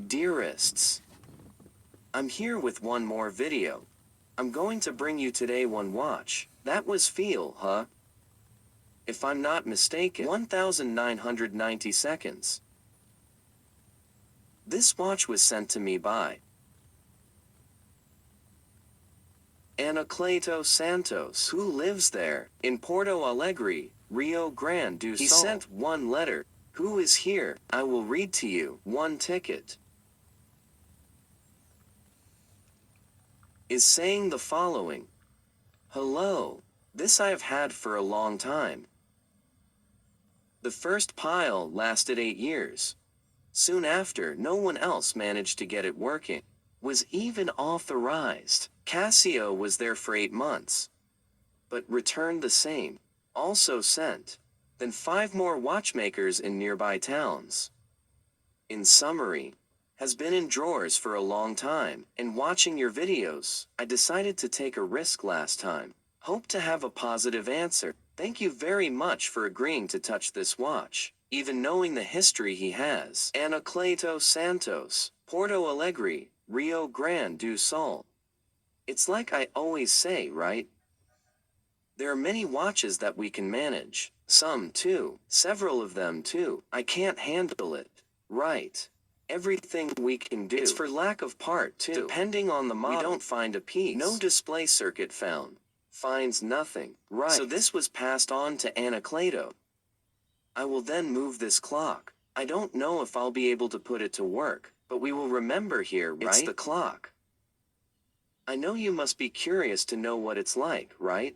Dearests, I'm here with one more video. I'm going to bring you today one watch. That was feel, huh? If I'm not mistaken, 1990 seconds. This watch was sent to me by Anacleto Santos, who lives there, in Porto Alegre, Rio Grande do Sul. He sent one letter. Who is here? I will read to you. One ticket is saying the following. Hello. This I have had for a long time. The first pile lasted 8 years. Soon after, no one else managed to get it working. Was even authorized. Cássio was there for 8 months. But returned the same. Also sent. Then 5 more watchmakers in nearby towns. In summary, has been in drawers for a long time, and watching your videos, I decided to take a risk last time. Hope to have a positive answer. Thank you very much for agreeing to touch this watch, even knowing the history he has. Anacleto Santos, Porto Alegre, Rio Grande do Sul. It's like I always say, right? There are many watches that we can manage. Some too. Several of them too. I can't handle it. Right. Everything we can do. It's for lack of part too. Depending on the model, we don't find a piece. No display circuit found. Finds nothing. Right. So this was passed on to Anacleto. I will then move this clock. I don't know if I'll be able to put it to work, but we will remember here, right? It's the clock. I know you must be curious to know what it's like, right?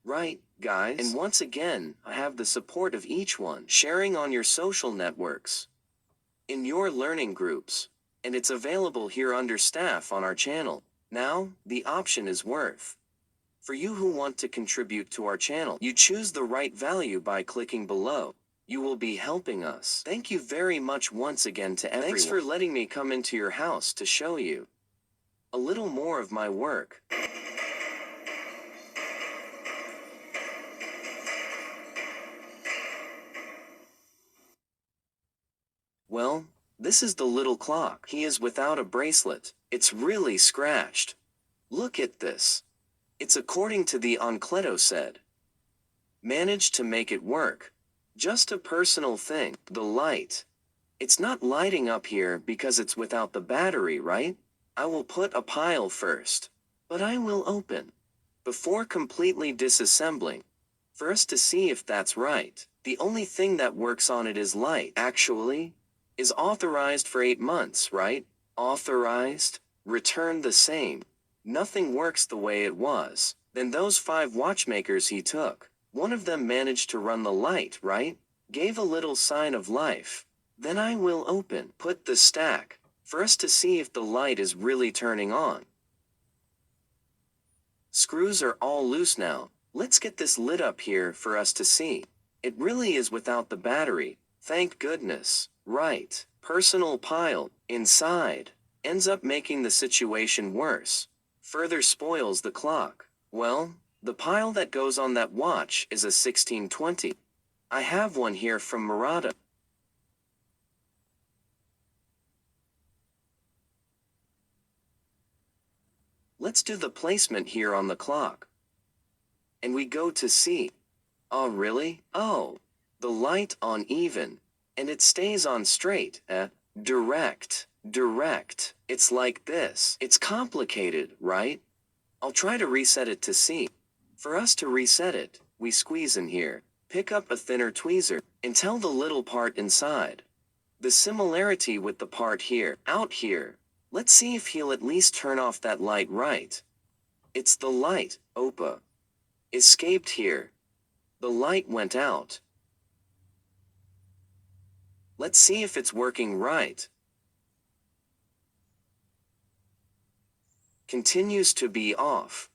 Right, guys? And once again, I have the support of each one, sharing on your social networks, in your learning groups, and it's available here under staff on our channel. Now, the option is worth. For you who want to contribute to our channel, you choose the right value by clicking below. You will be helping us. Thank you very much once again to everyone. Thanks for letting me come into your house to show you a little more of my work. Well, this is the little clock. He is without a bracelet. It's really scratched. Look at this. It's according to the Anacleto said. Managed to make it work. Just a personal thing. The light. It's not lighting up here because it's without the battery, right? I will put a pile first. But I will open. Before completely disassembling. For us to see if that's right. The only thing that works on it is light. Actually, is authorized for 8 months, right? Authorized, returned the same. Nothing works the way it was. Then those 5 watchmakers he took. One of them managed to run the light, right? Gave a little sign of life. Then I will open. Put the stack. For us to see if the light is really turning on. Screws are all loose now. Let's get this lit up here for us to see. It really is without the battery. Thank goodness. Right. Personal pile. Inside. Ends up making the situation worse. Further spoils the clock. Well, the pile that goes on that watch is a 1620. I have one here from Murata. Let's do the placement here on the clock. And we go to see. Oh really? Oh. The light on even. And it stays on straight, direct. Direct. It's like this. It's complicated, right? I'll try to reset it to see. For us to reset it, we squeeze in here, pick up a thinner tweezer, and tell the little part inside. The similarity with the part here, out here. Let's see if he'll at least turn off that light right. It's the light, Opa. Escaped here. The light went out. Let's see if it's working right. Continues to be off.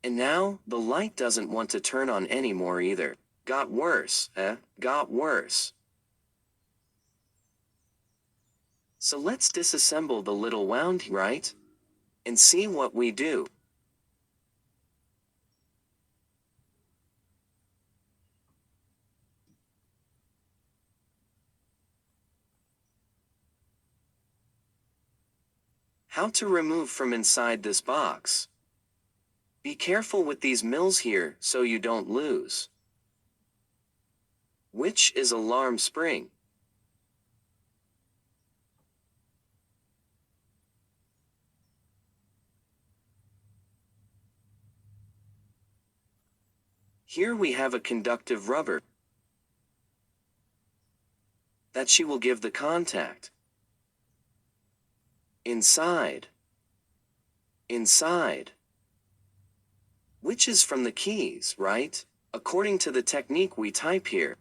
And now, the light doesn't want to turn on anymore either. Got worse, Got worse. So let's disassemble the little wound, right? And see what we do. How to remove from inside this box. Be careful with these mills here so you don't lose. Which is alarm spring? Here we have a conductive rubber that she will give the contact. Inside. Inside. Which is from the keys, right? According to the technique we type here.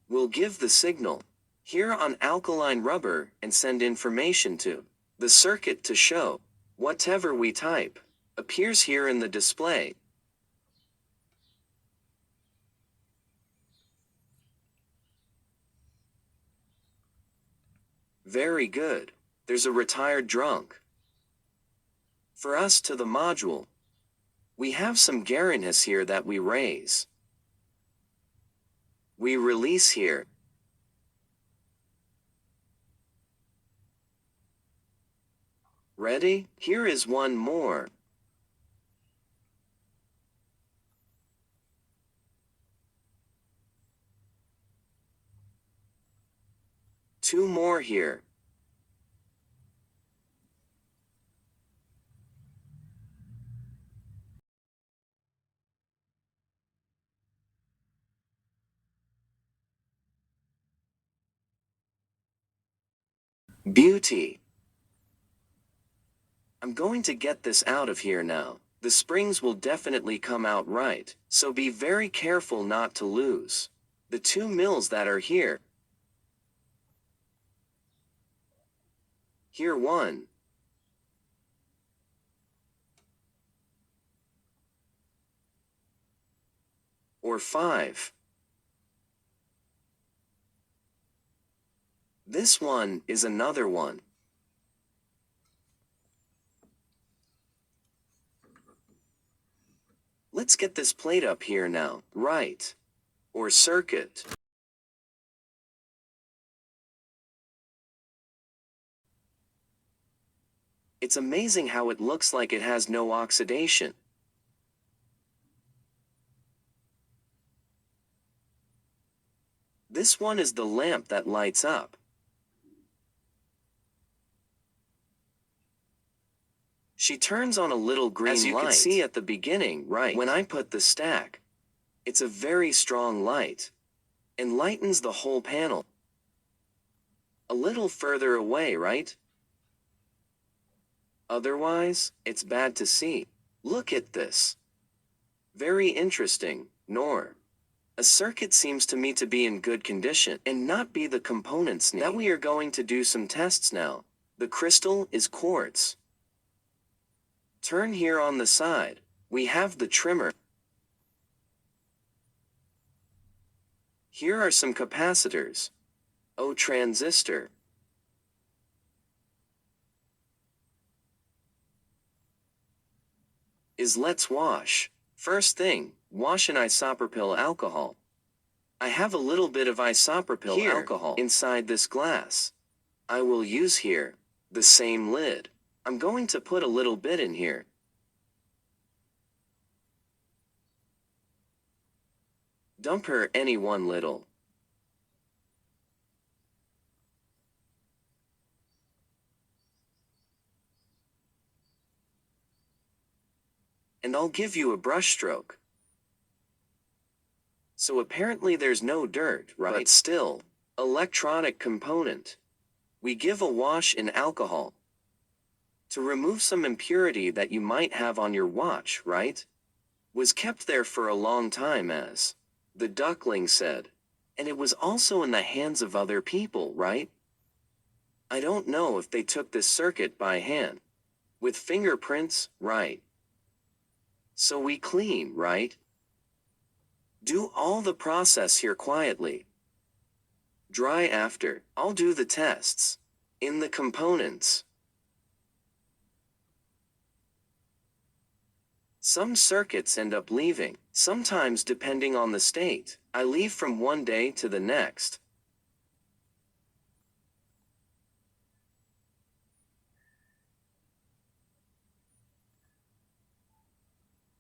We'll give the signal here on alkaline rubber and send information to the circuit to show whatever we type appears here in the display. Very good. There's a retired drunk. For us to the module, we have some Garanus here that we raise. We release here. Ready? Here is one more. Two more here. Beauty. I'm going to get this out of here now. The springs will definitely come out right, so be very careful not to lose the two mills that are here. Here one. Or five. This one is another one. Let's get this plate up here now, right? Or circuit. It's amazing how it looks like it has no oxidation. This one is the lamp that lights up. She turns on a little green light. As you could see at the beginning, right, when I put the stack. It's a very strong light. Enlightens the whole panel. A little further away, right? Otherwise, it's bad to see. Look at this. Very interesting, nor. A circuit seems to me to be in good condition and not be the components need. That we are going to do some tests now. The crystal is quartz. Turn here on the side. We have the trimmer. Here are some capacitors. O transistor. Let's wash. First thing, wash in isopropyl alcohol. I have a little bit of isopropyl alcohol inside this glass. I will use here the same lid. I'm going to put a little bit in here. Dump her any one little. And I'll give you a brush stroke. So apparently there's no dirt, right? But still, electronic component. We give a wash in alcohol to remove some impurity that you might have on your watch, right? Was kept there for a long time, as the duckling said. And it was also in the hands of other people, right? I don't know if they took this circuit by hand. With fingerprints, right? So we clean, right? Do all the process here quietly. Dry after. I'll do the tests. In the components. Some circuits end up leaving. Sometimes depending on the state. I leave from one day to the next.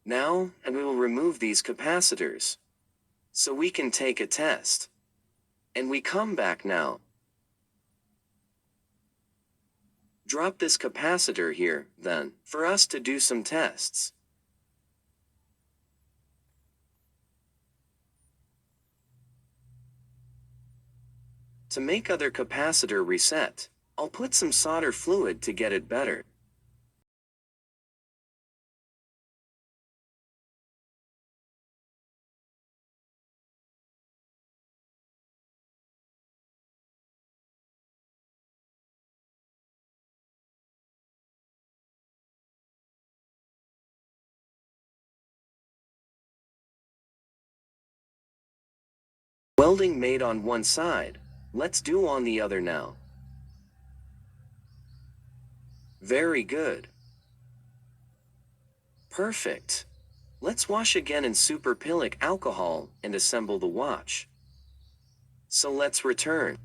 Now, and we will remove these capacitors, so we can take a test. And we come back now. Drop this capacitor here, then, for us to do some tests. To make other capacitor reset, I'll put some solder fluid to get it better. Welding made on one side, let's do on the other now. Very good. Perfect. Let's wash again in superphilic alcohol and assemble the watch. So let's return.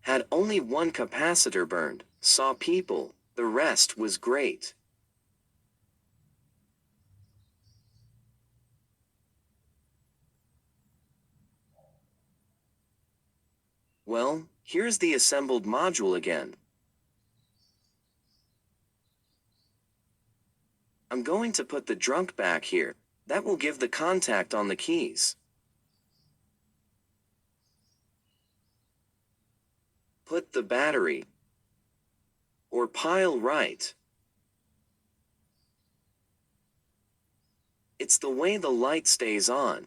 Had only one capacitor burned, saw people, the rest was great. Well, here's the assembled module again. I'm going to put the drunk back here. That will give the contact on the keys. Put the battery or pile right. It's the way the light stays on.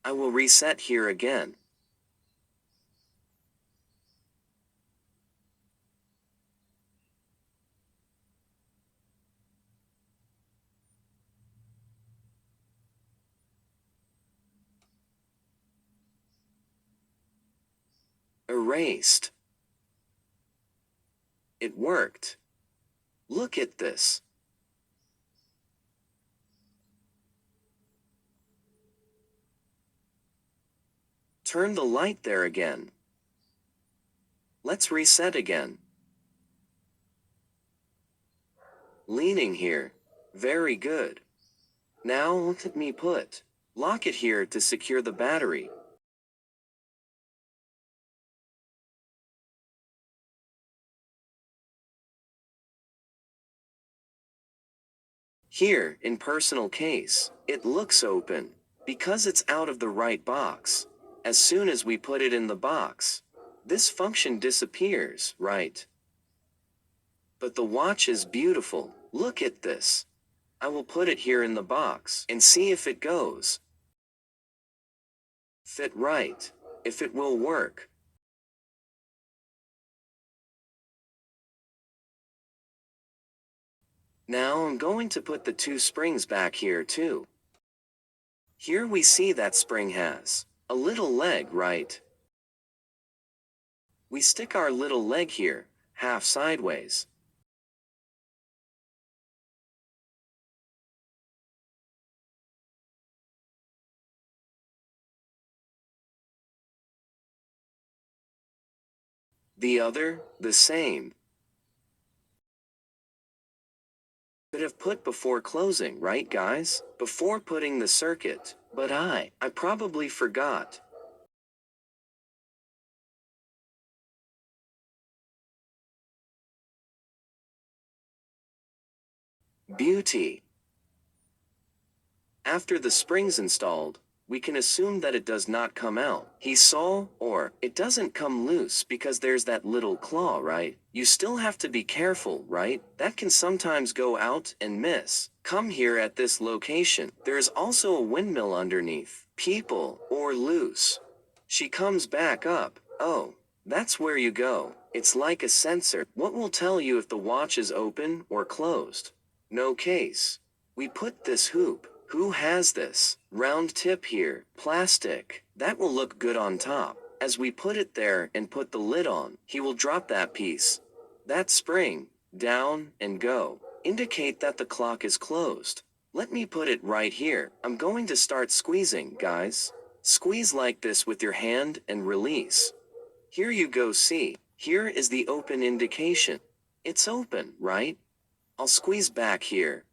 I will reset here again. Erased. It worked. Look at this. Turn the light there again. Let's reset again. Leaning here. Very good. Now let me put lock it here to secure the battery. Here, in personal case, it looks open, because it's out of the right box. As soon as we put it in the box, this function disappears, right? But the watch is beautiful. Look at this. I will put it here in the box and see if it goes. Fit right. If it will work. Now I'm going to put the two springs back here too. Here we see that spring has a little leg, right? We stick our little leg here, half sideways. The other, the same. Could have put before closing, right guys? Before putting the circuit, but I probably forgot. Beauty. After the springs installed, we can assume that it does not come out. He saw, or it doesn't come loose because there's that little claw, right? You still have to be careful, right? That can sometimes go out and miss. Come here at this location. There's also a windmill underneath. People, or loose. She comes back up. Oh, that's where you go. It's like a sensor. What will tell you if the watch is open or closed? No case. We put this hoop. Who has this? Round tip here. Plastic. That will look good on top. As we put it there and put the lid on, he will drop that piece. That spring. Down and go. Indicate that the clock is closed. Let me put it right here. I'm going to start squeezing, guys. Squeeze like this with your hand and release. Here you go, see. Here is the open indication. It's open, right? I'll squeeze back here.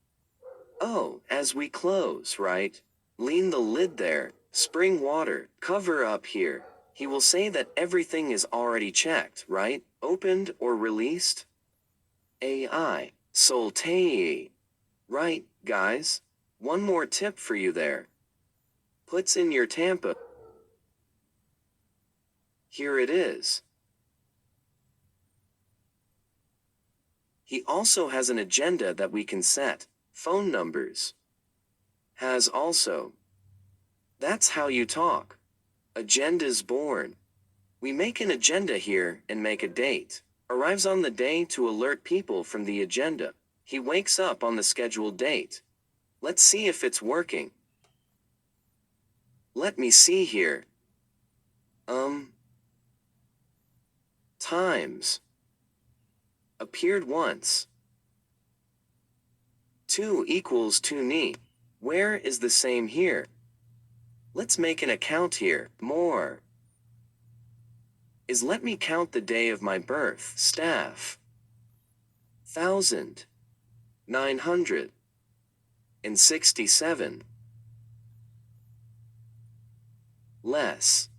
Oh, as we close, right? Lean the lid there, spring water, cover up here. He will say that everything is already checked, right? Opened or released? AI, Soltei. Right, guys? One more tip for you there. Puts in your Tampa. Here it is. He also has an agenda that we can set. Phone numbers. Has also. That's how you talk. Agenda's born. We make an agenda here and make a date. Arrives on the day to alert people from the agenda. He wakes up on the scheduled date. Let's see if it's working. Let me see here. Times. Appeared once. 2 equals 2 ni. Where is the same here? Let's make an account here. More. Is let me count the day of my birth. Staff. 1,967. Less.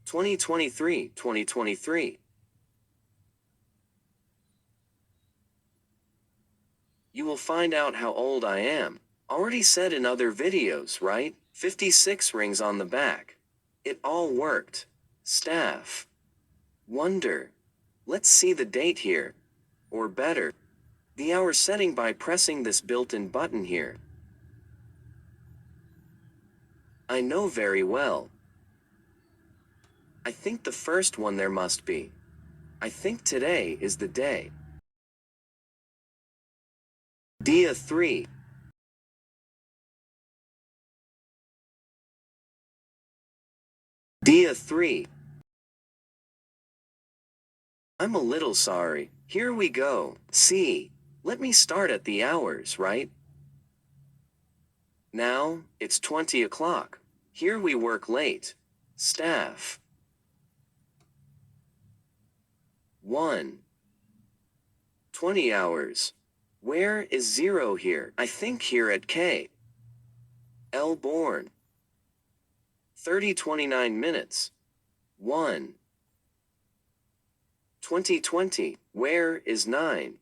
2023. You will find out how old I am. Already said in other videos, right? 56 rings on the back. It all worked. Staff. Wonder. Let's see the date here. Or better, the hour setting by pressing this built-in button here. I know very well. I think the first one there must be. I think today is the day. Dia 3. Dia 3. I'm a little sorry. Here we go. See. Let me start at the hours, right? Now, it's 20 o'clock. Here we work late. Staff. 1. 20 hours. Where is 0 here? I think here at K. L born. 30:29 minutes. 1. 2020. Where is 9?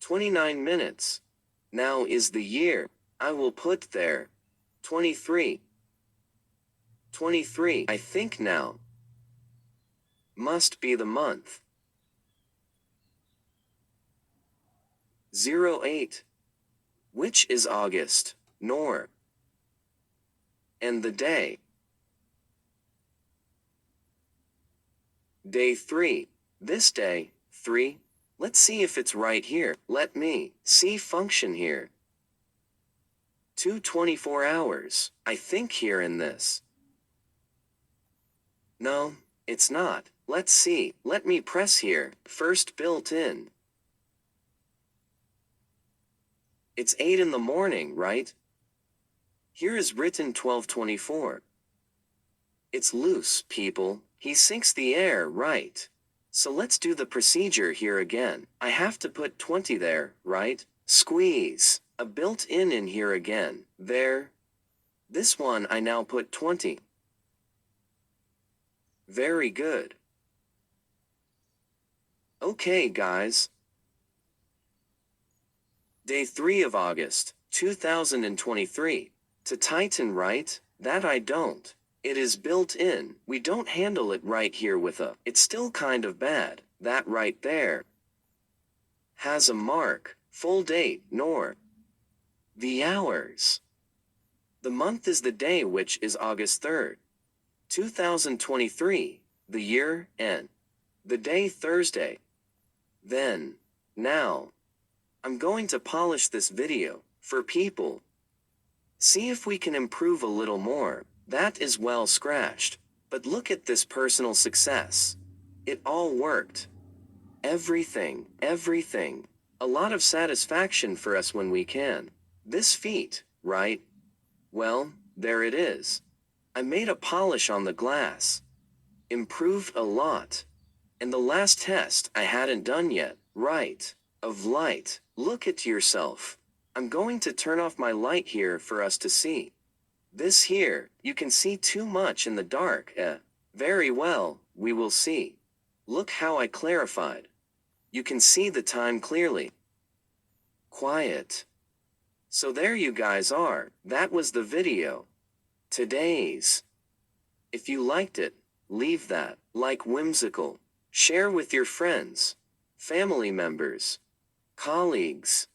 29 minutes. Now is the year. I will put there. 23. 23. I think now. Must be the month. 08. Which is August, nor. And the day. Day 3. This day, 3. Let's see if it's right here. Let me see function here. 224 hours. I think here in this. No, it's not. Let's see. Let me press here. First built in. It's 8 in the morning, right? Here is written 12:24. It's loose, people. He sinks the air, right? So let's do the procedure here again. I have to put 20 there, right? Squeeze. A built-in in here again. There. This one I now put 20. Very good. Okay, guys. Day 3 of August, 2023. To Titan, right? That I don't. It is built in. We don't handle it right here with a. It's still kind of bad. That right there. Has a mark. Full date, nor. The hours. The month is the day, which is August 3rd. 2023. The year, N. The day, Thursday. Then. Now. I'm going to polish this video, for people. See if we can improve a little more. That is well scratched. But look at this personal success. It all worked. Everything. A lot of satisfaction for us when we can. This feat, right? Well, there it is. I made a polish on the glass. Improved a lot. And the last test I hadn't done yet, right, of light. Look at yourself. I'm going to turn off my light here for us to see. This here, you can see too much in the dark, Very well, we will see. Look how I clarified. You can see the time clearly. Quiet. So there you guys are, that was the video. Today's. If you liked it, leave that like whimsical. Share with your friends, family members, colleagues.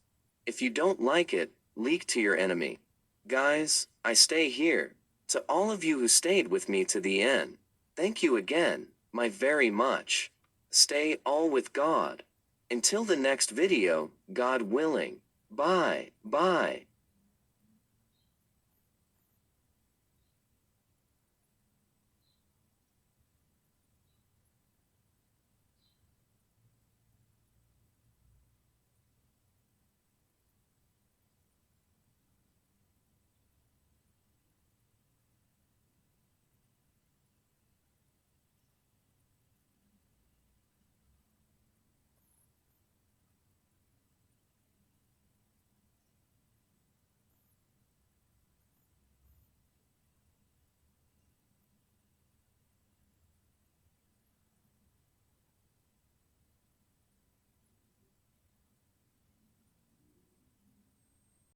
If you don't like it, leak to your enemy. Guys, I stay here. To all of you who stayed with me to the end, thank you again, my very much. Stay all with God. Until the next video, God willing. Bye.